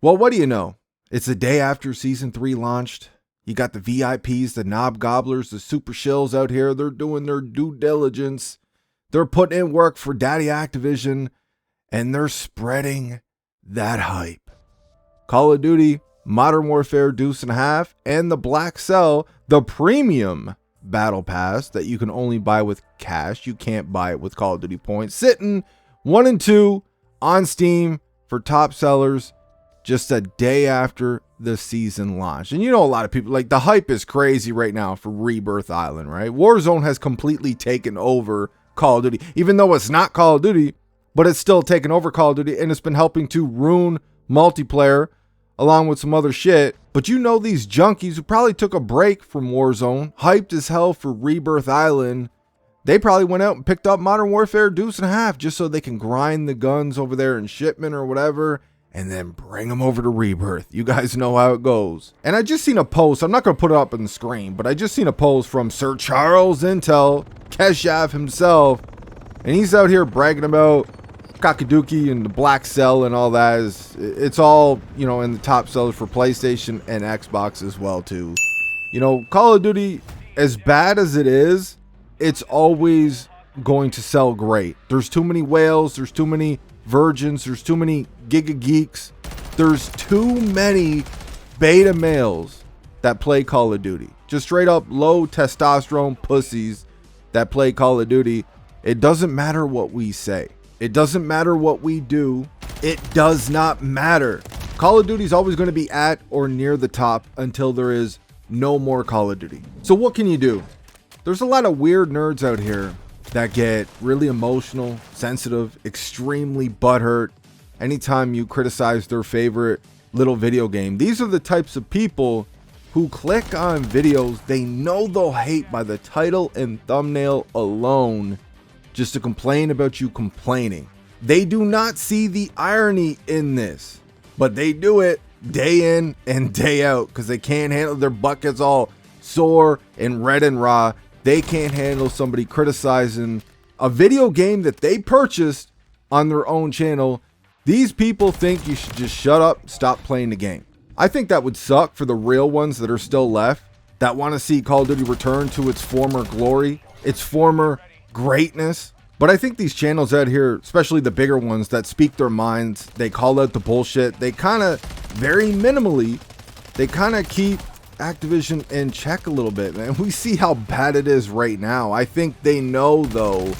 Well, what do you know? It's the day after Season 3 launched. You got the VIPs, the knob gobblers, the super shills out here. They're doing their due diligence. They're putting in work for Daddy Activision, and they're spreading that hype. Call of Duty, Modern Warfare Deuce and a Half, and the Blackcell, the premium battle pass that you can only buy with cash. You can't buy it with Call of Duty points. Sitting 1 and 2 on Steam for top sellers just a day after the season launch. And you know, a lot of people, like, the hype is crazy right now for Rebirth Island, right? Warzone has completely taken over Call of Duty, even though it's not Call of Duty, but it's still taken over Call of Duty, and it's been helping to ruin multiplayer along with some other shit. But you know, these junkies who probably took a break from Warzone, hyped as hell for Rebirth Island, they probably went out and picked up Modern Warfare Deuce and a Half just so they can grind the guns over there in shipment or whatever, and then bring them over to Rebirth. You guys know how it goes. And I just seen a post, I'm not going to put it up on the screen, but I just seen a post from Sir Charles Intel, Keshav himself, and he's out here bragging about Kakaduki and the Blackcell and all that. It's all, you know, in the top sellers for PlayStation and Xbox as well too. You know, Call of Duty, as bad as it is, it's always going to sell great. There's too many whales, there's too many virgins, there's too many giga geeks, there's too many beta males that play Call of Duty. Just straight up low testosterone pussies that play Call of Duty. It doesn't matter what we say. It doesn't matter what we do. It does not matter. Call of Duty is always going to be at or near the top until there is no more Call of Duty. So what can you do? There's a lot of weird nerds out here that get really emotional, sensitive, extremely butthurt anytime you criticize their favorite little video game. These are the types of people who click on videos they know they'll hate by the title and thumbnail alone just to complain about you complaining. They do not see the irony in this, but they do it day in and day out because they can't handle their buckets all sore and red and raw. They can't handle somebody criticizing a video game that they purchased on their own channel. These people think you should just shut up, stop playing the game. I think that would suck for the real ones that are still left, that want to see Call of Duty return to its former glory, its former greatness. But I think these channels out here, especially the bigger ones that speak their minds, they call out the bullshit, they kind of, very minimally, they kind of keep Activision in check a little bit, man. We see how bad it is right now. I think they know, though.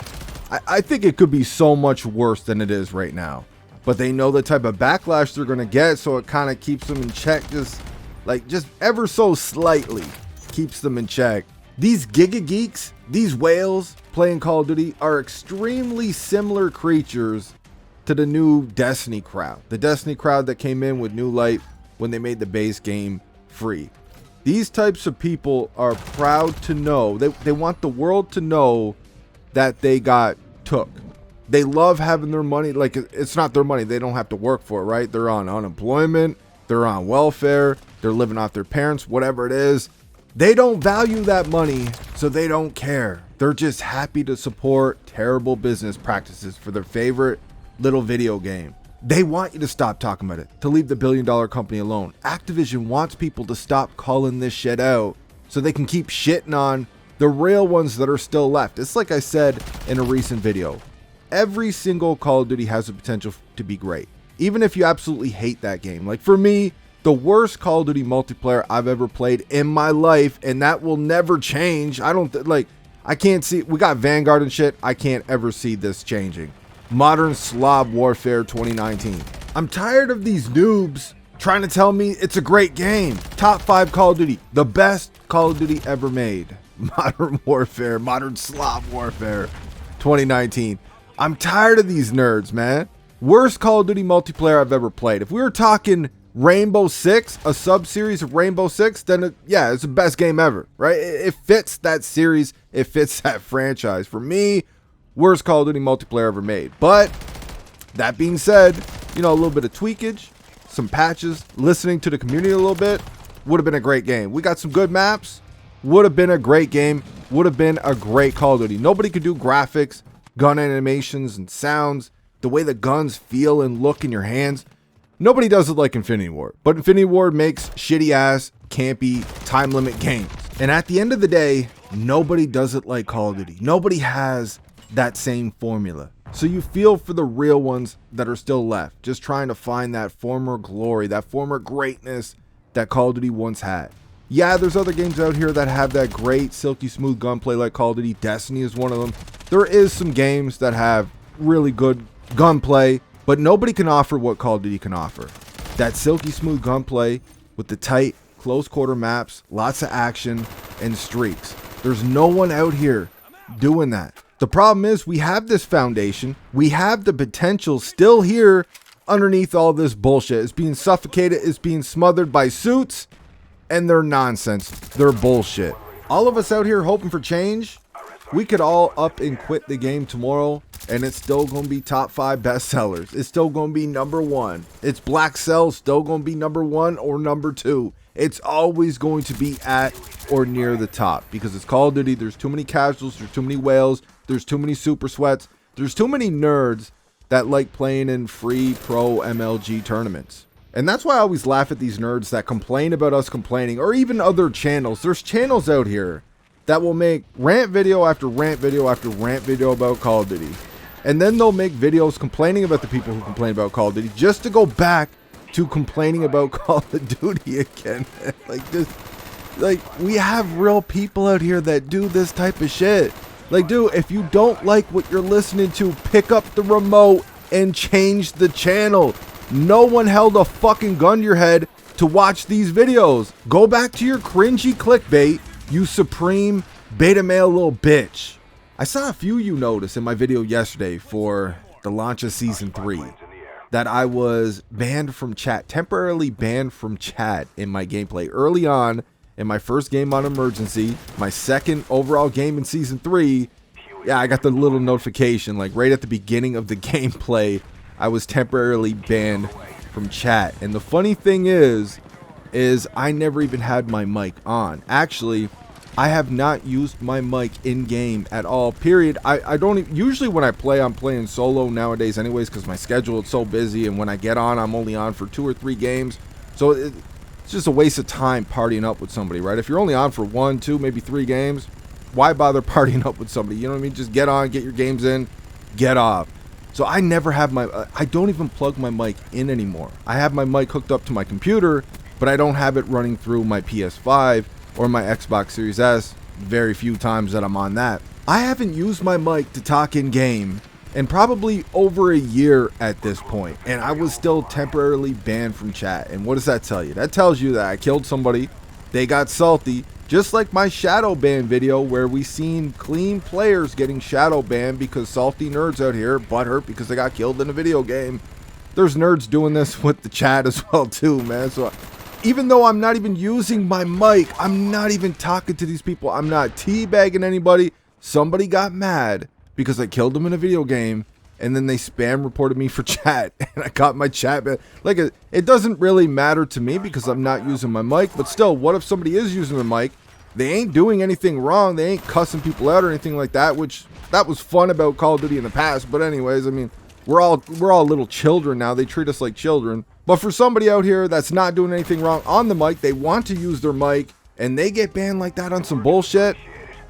I think it could be so much worse than it is right now. But they know the type of backlash they're going to get, so it kind of keeps them in check, just ever so slightly keeps them in check. These giga geeks, these whales playing Call of Duty are extremely similar creatures to the new Destiny crowd. The Destiny crowd that came in with New Light when they made the base game free. These types of people are proud to know, they want the world to know that they got took. They love having their money, like it's not their money, they don't have to work for it, right? They're on unemployment, they're on welfare, they're living off their parents, whatever it is. They don't value that money, so they don't care. They're just happy to support terrible business practices for their favorite little video game. They want you to stop talking about it, to leave the billion-dollar company alone. Activision wants people to stop calling this shit out so they can keep shitting on the real ones that are still left. It's like I said in a recent video. Every single Call of Duty has the potential to be great, even if you absolutely hate that game. Like for me, the worst Call of Duty multiplayer I've ever played in my life, and that will never change. I can't see, we got Vanguard and shit. I can't ever see this changing. Modern Slav Warfare 2019. I'm tired of these noobs trying to tell me it's a great game. Top 5 Call of Duty, the best Call of Duty ever made. Modern Warfare, Modern Slav Warfare 2019. I'm tired of these nerds, man. Worst Call of Duty multiplayer I've ever played. If we were talking Rainbow Six, a sub-series of Rainbow Six, then it's the best game ever, right? It fits that series, it fits that franchise. For me, worst Call of Duty multiplayer ever made. But that being said, you know, a little bit of tweakage, some patches, listening to the community a little bit, would have been a great game. We got some good maps, would have been a great game, would have been a great Call of Duty. Nobody could do graphics, gun animations, and sounds, the way the guns feel and look in your hands. Nobody does it like Infinity Ward, but Infinity Ward makes shitty ass, campy, time limit games. And at the end of the day, nobody does it like Call of Duty. Nobody has that same formula. So you feel for the real ones that are still left, just trying to find that former glory, that former greatness that Call of Duty once had. Yeah, there's other games out here that have that great, silky smooth gunplay like Call of Duty. Destiny is one of them. There is some games that have really good gunplay, but nobody can offer what Call of Duty can offer. That silky smooth gunplay with the tight, close quarter maps, lots of action, and streaks. There's no one out here doing that. The problem is we have this foundation. We have the potential still here underneath all this bullshit. It's being suffocated. It's being smothered by suits. And they're nonsense. They're bullshit. All of us out here hoping for change, we could all up and quit the game tomorrow, and it's still going to be top 5 bestsellers. It's still going to be number 1. It's Blackcell still going to be number 1 or number 2. It's always going to be at or near the top because it's Call of Duty. There's too many casuals. There's too many whales. There's too many super sweats. There's too many nerds that like playing in free pro MLG tournaments. And that's why I always laugh at these nerds that complain about us complaining, or even other channels. There's channels out here that will make rant video after rant video after rant video about Call of Duty. And then they'll make videos complaining about the people who complain about Call of Duty just to go back to complaining about Call of Duty again. Like we have real people out here that do this type of shit. Like, dude, if you don't like what you're listening to, pick up the remote and change the channel. No one held a fucking gun to your head to watch these videos. Go back to your cringy clickbait, you supreme beta male little bitch. I saw a few you notice in my video yesterday for the launch of Season 3 that I was banned from chat, temporarily banned from chat in my gameplay. Early on, in my first game on Emergency, my second overall game in Season 3, yeah, I got the little notification, like right at the beginning of the gameplay, I was temporarily banned from chat. And the funny thing is I never even had my mic on. Actually, I have not used my mic in game at all, period. I don't even, usually when I play, I'm playing solo nowadays anyways because my schedule is so busy, and when I get on, I'm only on for 2 or 3 games. So it's just a waste of time partying up with somebody, right? If you're only on for 1, 2, maybe 3 games, why bother partying up with somebody? You know what I mean? Just get on, get your games in, get off. So I never have my, I don't even plug my mic in anymore. I have my mic hooked up to my computer, but I don't have it running through my PS5 or my Xbox Series S. Very few times that I'm on that. I haven't used my mic to talk in game in probably over a year at this point, and I was still temporarily banned from chat. And what does that tell you? That tells you that I killed somebody, they got salty, just like my shadow ban video where we seen clean players getting shadow banned because salty nerds out here butthurt because they got killed in a video game. There's nerds doing this with the chat as well too, man. So even though I'm not even using my mic, I'm not even talking to these people, I'm not teabagging anybody. Somebody got mad because I killed them in a video game, and then they spam reported me for chat, and I got my chat back. Like, it doesn't really matter to me because I'm not using my mic, but still, what if somebody is using their mic? They ain't doing anything wrong, they ain't cussing people out or anything like that, which that was fun about Call of Duty in the past. But anyways, I mean, we're all little children now. They treat us like children. But for somebody out here that's not doing anything wrong on the mic, they want to use their mic, and they get banned like that on some bullshit.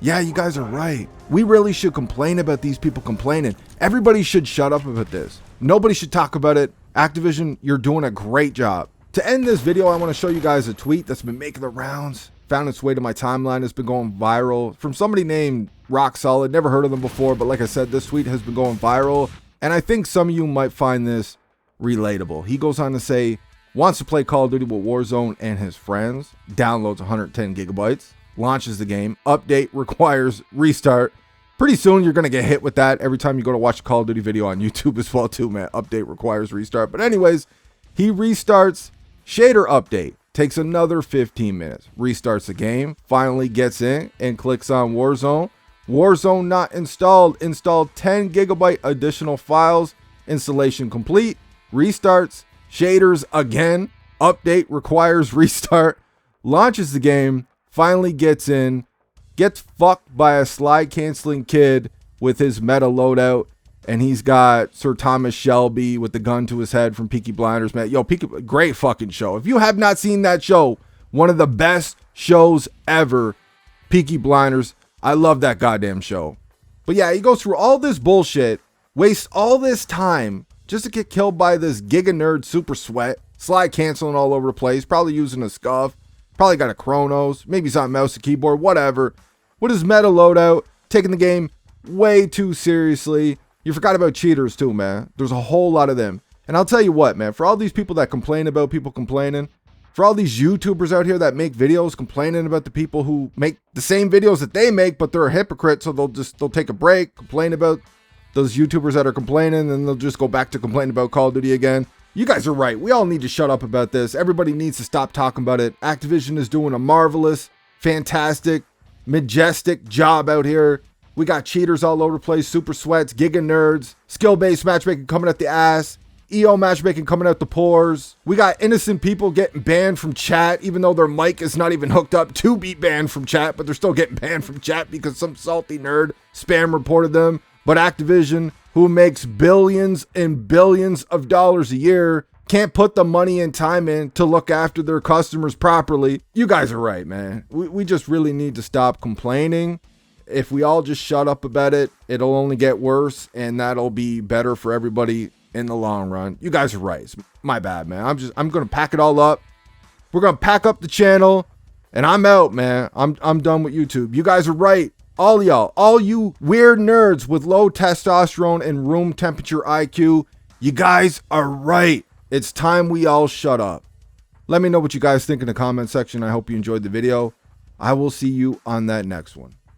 Yeah, you guys are right. We really should complain about these people complaining. Everybody should shut up about this. Nobody should talk about it. Activision, you're doing a great job. To end this video, I want to show you guys a tweet that's been making the rounds. Found its way to my timeline. It's been going viral from somebody named Rock Solid. Never heard of them before, but like I said, this tweet has been going viral, and I think some of you might find this relatable. He goes on to say, wants to play Call of Duty with Warzone and his friends, downloads 110 gigabytes, launches the game, update requires restart. Pretty soon you're going to get hit with that every time you go to watch a Call of Duty video on YouTube as well too, man. Update requires restart. But anyways, he restarts, shader update, takes another 15 minutes, restarts the game, finally gets in and clicks on Warzone. Warzone not installed, installed 10 gigabyte additional files, installation complete, restarts, shaders again, update requires restart, launches the game, finally gets in, gets fucked by a slide canceling kid with his meta loadout, And he's got Sir Thomas Shelby with the gun to his head from Peaky Blinders, man. Yo, great fucking show. If you have not seen that show, one of the best shows ever, Peaky Blinders. I love that goddamn show. But yeah, he goes through all this bullshit, wastes all this time just to get killed by this Giga Nerd Super Sweat, slide canceling all over the place, probably using a scuff, probably got a Chronos, maybe he's on mouse and keyboard, whatever. With his meta loadout, taking the game way too seriously. You forgot about cheaters too, man. There's a whole lot of them. And I'll tell you what, man, for all these people that complain about people complaining, for all these YouTubers out here that make videos complaining about the people who make the same videos that they make, but they're a hypocrite, so they'll take a break, complain about those YouTubers that are complaining, and they'll just go back to complaining about Call of Duty again. You guys are right. We all need to shut up about this. Everybody needs to stop talking about it. Activision is doing a marvelous, fantastic, majestic job out here. We got cheaters all over the place, super sweats, giga nerds, skill-based matchmaking coming at the ass, EO matchmaking coming out the pores. We got innocent people getting banned from chat, even though their mic is not even hooked up to be banned from chat, but they're still getting banned from chat because some salty nerd spam reported them. But Activision, who makes billions and billions of dollars a year, can't put the money and time in to look after their customers properly. You guys are right, man. We just really need to stop complaining. If we all just shut up about it, it'll only get worse, and that'll be better for everybody in the long run. You guys are right. It's my bad, man. I'm gonna pack it all up. We're gonna pack up the channel, and I'm out, man. I'm done with YouTube. You guys are right. All y'all, all you weird nerds with low testosterone and room temperature IQ, you guys are right. It's time we all shut up. Let me know what you guys think in the comment section. I hope you enjoyed the video. I will see you on that next one.